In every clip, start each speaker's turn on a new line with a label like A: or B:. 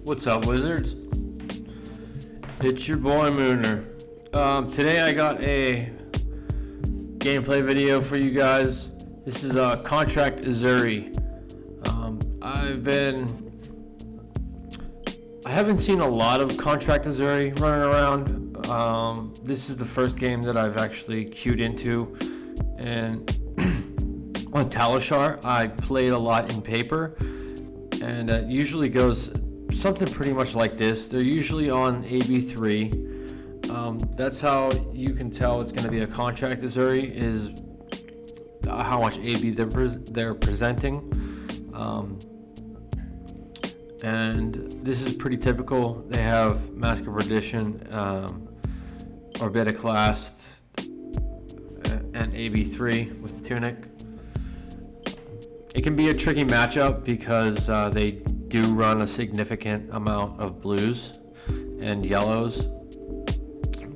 A: What's up, Wizards? It's your boy Mooner. Today I got a gameplay video for you guys. This is Contract Uzuri. I haven't seen a lot of Contract Uzuri running around. This is the first game that I've actually queued into, and on Talishar I played a lot in paper, and it usually goes something pretty much like this. They're usually on AB3. That's how you can tell it's going to be a Contract Uzuri, is how much AB they're presenting. And this is pretty typical. They have Mask of Perdition, or Beta Class, and AB3 with Tunic. It can be a tricky matchup because they do run a significant amount of blues and yellows,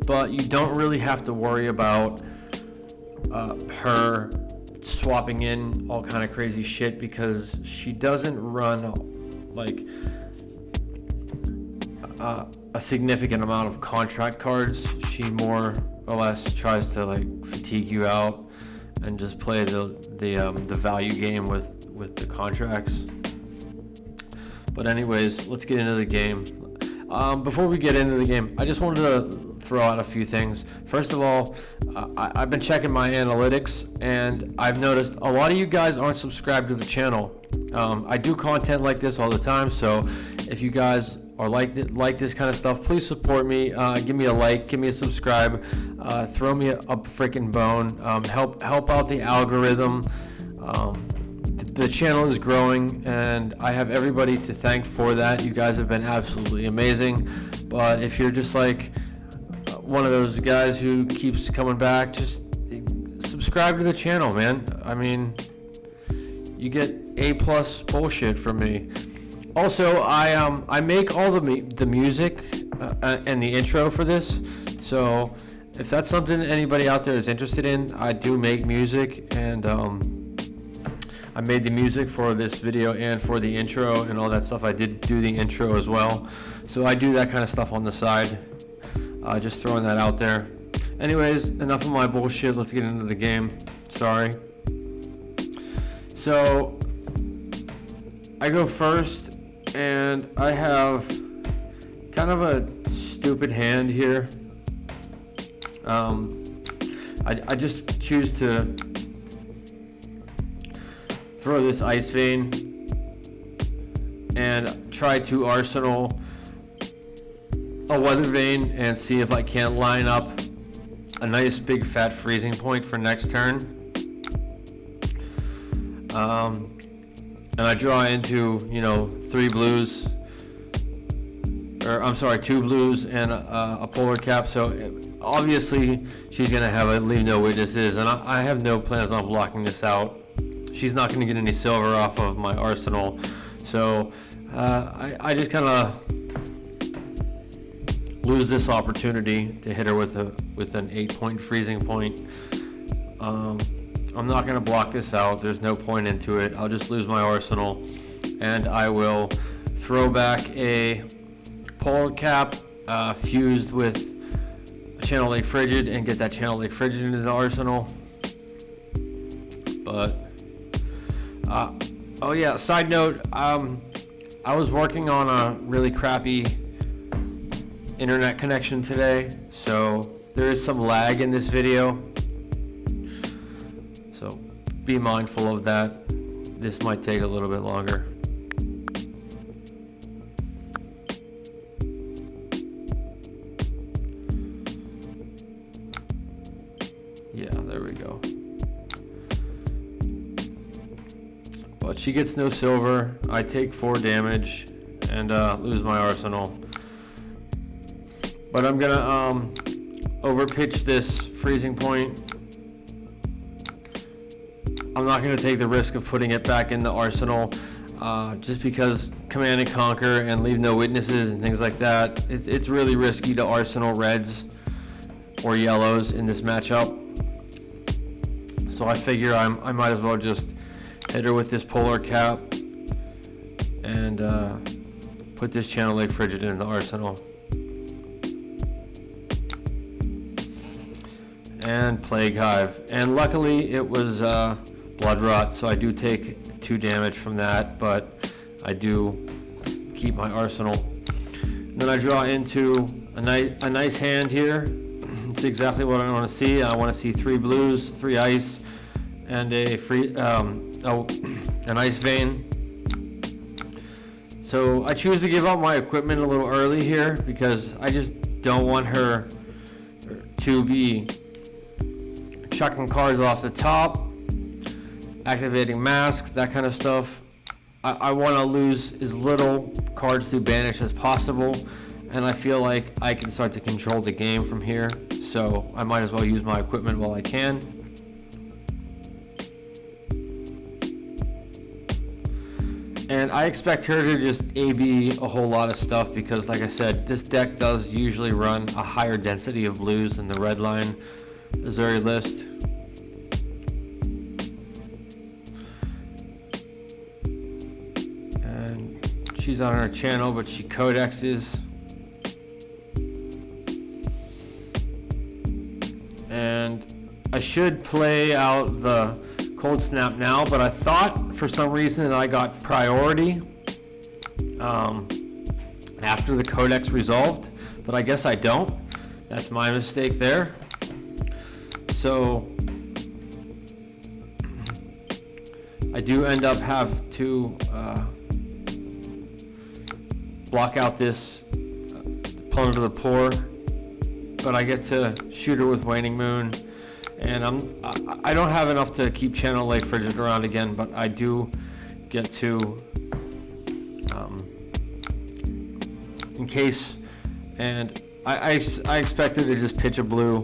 A: but you don't really have to worry about her swapping in all kind of crazy shit, because she doesn't run like a significant amount of contract cards. She more or less tries to like fatigue you out and just play the value game with the contracts. But anyways, let's get into the game. Before we get into the game, I just wanted to throw out a few things. First of all, I've been checking my analytics, and I've noticed a lot of you guys aren't subscribed to the channel. I do content like this all the time, so if you guys are like this kind of stuff, please support me. Give me a like, give me a subscribe, throw me a freaking bone. Help out the algorithm. The channel is growing, and I have everybody to thank for that. You guys have been absolutely amazing. But if you're just like one of those guys who keeps coming back, just subscribe to the channel, man. I mean, you get A+ bullshit from me. Also, I make all the music and the intro for this. So if that's something anybody out there is interested in, I do make music, and I made the music for this video and for the intro and all that stuff. I did do the intro as well. So I do that kind of stuff on the side. Just throwing that out there. Anyways, enough of my bullshit. Let's get into the game. Sorry. So I go first, and I have kind of a stupid hand here. I just choose to throw this Ice Vein and try to arsenal a Weather Vane and see if I can't line up a nice big fat freezing point for next turn. And I draw into, 2 blues and a polar cap. So obviously she's gonna have a Leave No Witnesses, and I have no plans on blocking this out. She's not gonna get any silver off of my arsenal, so I just kind of lose this opportunity to hit her with an 8-point freezing point. I'm not going to block this out. There's no point into it. I'll just lose my arsenal, and I will throw back a polar cap fused with a Channel Lake Frigid and get that Channel Lake Frigid into the arsenal. But oh yeah, side note, I was working on a really crappy internet connection today, so there is some lag in this video, so be mindful of that. This might take a little bit longer. Yeah, there we go. But she gets no silver. I take 4 damage and lose my arsenal. But I'm gonna overpitch this freezing point. I'm not gonna take the risk of putting it back in the arsenal, just because Command and Conquer and Leave No Witnesses and things like that. It's really risky to arsenal reds or yellows in this matchup. So I figure I might as well just hit her with this polar cap and put this Channel Lake Frigid in the arsenal. And Plague Hive. And luckily it was Blood Rot, so I do take 2 damage from that, but I do keep my arsenal. And then I draw into a nice hand here. It's exactly what I want to see. I want to see 3 blues, 3 ice, and a an ice vein. So I choose to give up my equipment a little early here because I just don't want her to be chucking cards off the top, activating masks, that kind of stuff. I want to lose as little cards to banish as possible, and I feel like I can start to control the game from here, so I might as well use my equipment while I can. And I expect her to just AB a whole lot of stuff because, like I said, this deck does usually run a higher density of blues than the red line Uzuri list. And she's on her channel, but she codexes. And I should play out the Cold Snap now, but I thought for some reason that I got priority after the codex resolved, but I guess I don't. That's my mistake there. So I do end up have to block out this Plunder the Poor, but I get to shoot her with Waning Moon. And I don't have enough to keep Channel Lake Frigid around again, but I do get to, in case, and I expected to just pitch a blue.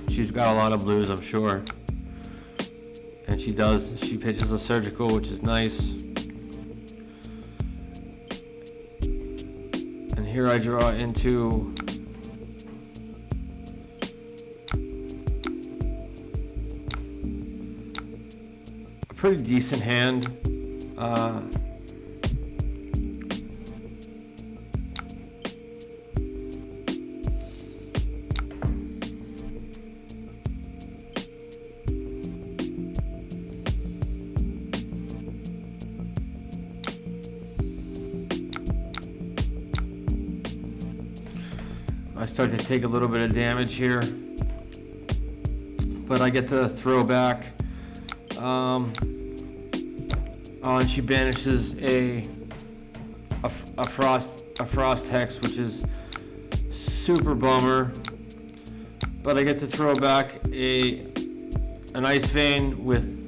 A: She's got a lot of blues, I'm sure. And she does. She pitches a surgical, which is nice. And here I draw into pretty decent hand. I start to take a little bit of damage here, but I get to throw back. And she banishes a frost hex, which is super bummer. But I get to throw back an ice vein with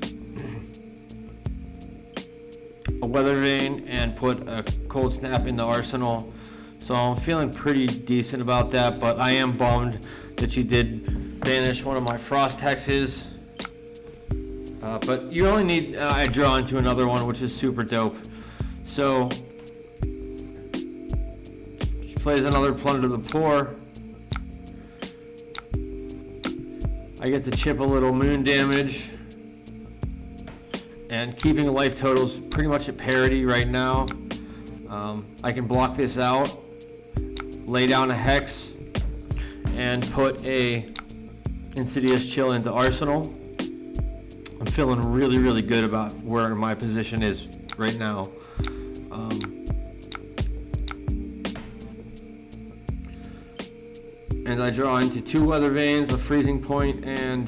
A: a weather vein and put a cold snap in the arsenal. So I'm feeling pretty decent about that, but I am bummed that she did banish one of my frost hexes. But you only need, I draw into another one, which is super dope. So, she plays another Plunder the Poor. I get to chip a little moon damage. And keeping life totals pretty much at parity right now. I can block this out, lay down a hex, and put a Insidious Chill into Arsenal. I'm feeling really, really good about where my position is right now. And I draw into 2 weather veins, a freezing point, and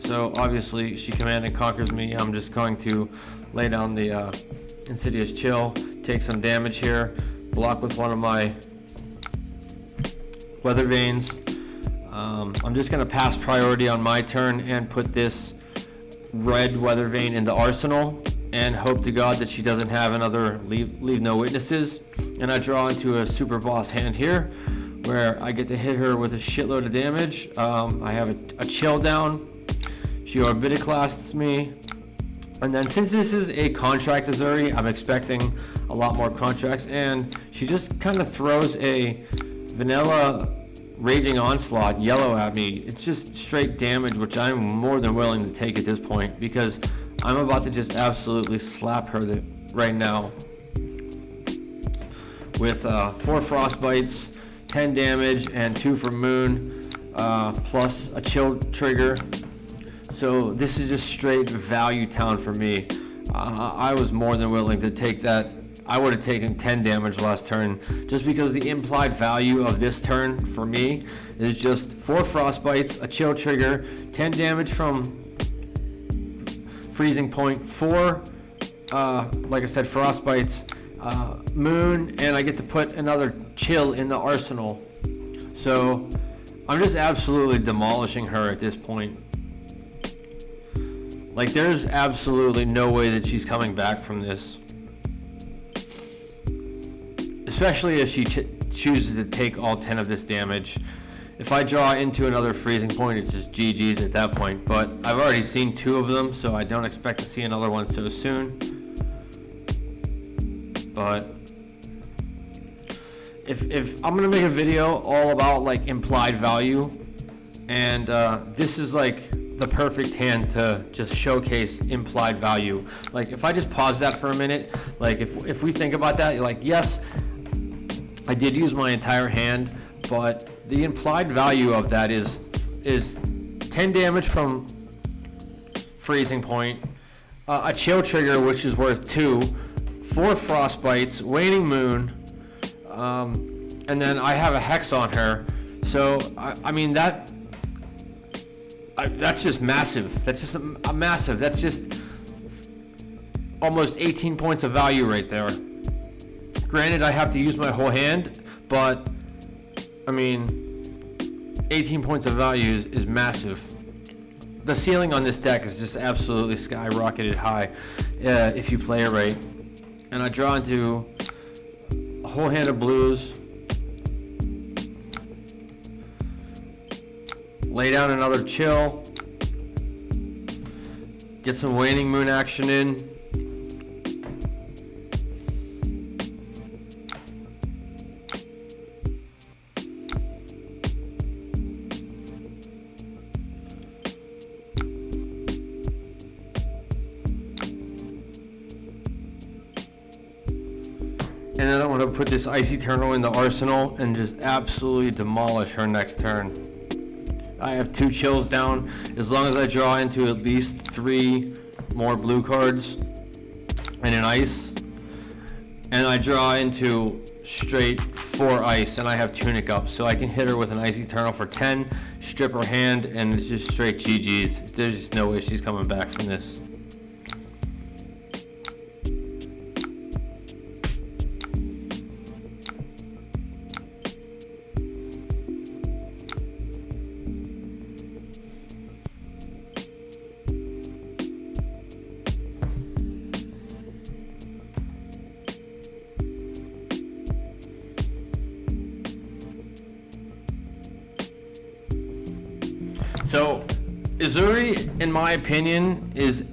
A: so obviously she command and conquers me. I'm just going to lay down the Insidious Chill, take some damage here, block with one of my weather veins. I'm just going to pass priority on my turn and put this red weather vein in the arsenal and hope to God that she doesn't have another leave no witnesses. And I draw into a super boss hand here where I get to hit her with a shitload of damage. I have a chill down. She orbitoclasts me. And then since this is a contract Uzuri, I'm expecting a lot more contracts, and she just kind of throws a vanilla Raging Onslaught yellow at me. It's just straight damage, which I'm more than willing to take at this point because I'm about to just absolutely slap her the right now with 4 frostbites, 10 damage, and 2 for Moon, plus a chill trigger. So this is just straight value town for me. I was more than willing to take that. I would have taken 10 damage last turn, just because the implied value of this turn for me is just 4 frostbites, a chill trigger, 10 damage from freezing point, 4 like I said, frostbites, Moon, and I get to put another chill in the arsenal. So I'm just absolutely demolishing her at this point. Like, there's absolutely no way that she's coming back from this. Especially if she chooses to take all 10 of this damage. If I draw into another freezing point, it's just GG's at that point. But I've already seen 2 of them, so I don't expect to see another one so soon. But if I'm gonna make a video all about like implied value, and this is like the perfect hand to just showcase implied value. Like, if I just pause that for a minute, like if we think about that, like, yes, I did use my entire hand, but the implied value of that is 10 damage from freezing point, a chill trigger, which is worth 2, 4 frostbites, waning moon, and then I have a hex on her. So I mean that's just massive. That's just a massive. That's just almost 18 points of value right there. Granted, I have to use my whole hand, but I mean, 18 points of value is massive. The ceiling on this deck is just absolutely skyrocketed high if you play it right. And I draw into a whole hand of blues, lay down another chill, get some waning moon action in. And then I'm going to put this Ice Eternal in the arsenal and just absolutely demolish her next turn. I have 2 chills down. As long as I draw into at least 3 more blue cards and an ice, and I draw into straight 4 ice, and I have Tunic up, so I can hit her with an Ice Eternal for 10, strip her hand, and it's just straight GG's. There's just no way she's coming back from this. So, Uzuri, in my opinion, is,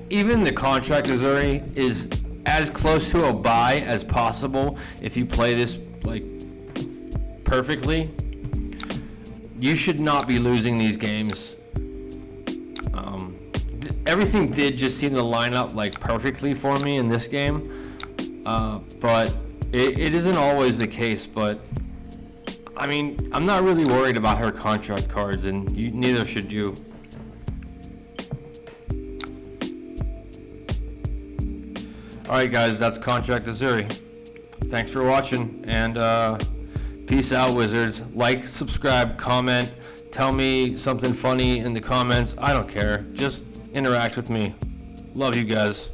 A: even the contract Uzuri is as close to a buy as possible if you play this like perfectly. You should not be losing these games. Everything did just seem to line up like perfectly for me in this game, but it isn't always the case. But I mean, I'm not really worried about her contract cards, and neither should you. Alright guys, that's Contract Uzuri. Thanks for watching, and peace out, Wizards. Like, subscribe, comment, tell me something funny in the comments. I don't care. Just interact with me. Love you guys.